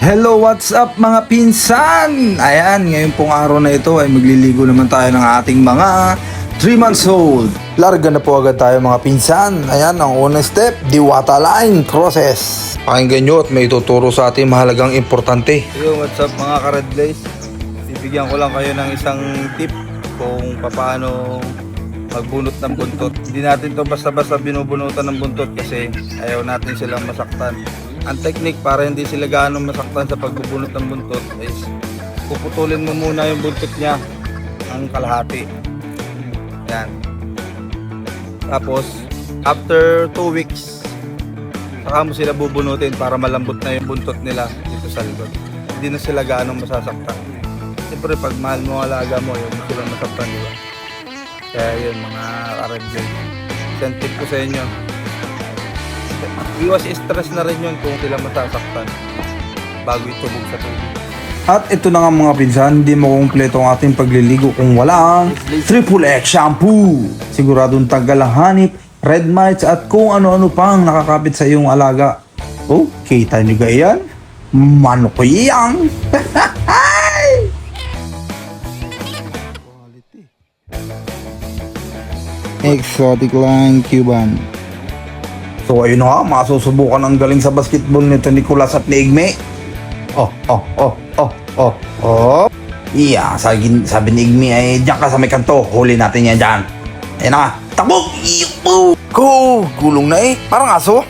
Hello, what's up mga pinsan? Ayan, ngayon pong araw na ito ay magliligo naman tayo ng ating mga 3 months old. Larga na po agad tayo mga pinsan. Ayan, ang unang step, diwata line process. Pakinggan nyo at may tuturo sa ating mahalagang importante. Yo, what's up mga ka-red blaze? Bibigyan ko lang kayo ng isang tip kung paano magbunot ng buntot. Hindi natin to basta-basta binubunutan ng buntot kasi ayaw natin silang masaktan. Ang technique para hindi sila gaano masaktan sa pagbubunot ng buntot is puputulin mo muna yung buntot niya ang kalahati. Yan. Tapos after 2 weeks saka mo sila bubunutin para malambot na yung buntot nila dito sa likod. Hindi na sila gaano masasaktan. Siyempre pag mahal mo alaga mo, yun sila masaktan, di ba? Kaya yun mga ka-red blaze. Isang tip ko sa inyo. Iwas stress na rin yun kung sila masasaktan bago itubog sa tubig. At ito na nga mga pinsan, hindi makukumpleto ang ating pagliligo kung walang Triple X Shampoo. Siguradong tanggal ang hanip, red mites at kung ano-ano pang nakakapit sa iyong alaga. Oh, kita nyo gayan? Manok ko iyang! Exotic Line Cuban. So ayun nga, masusubukan ang galing sa basketball nito Nicolas at ni Igme. Oh. Yeah, sabi ni Igme ay diyan ka sa may kanto, huli natin yan dyan. Ayun na nga, tabog! Go! Gulong na eh, parang aso.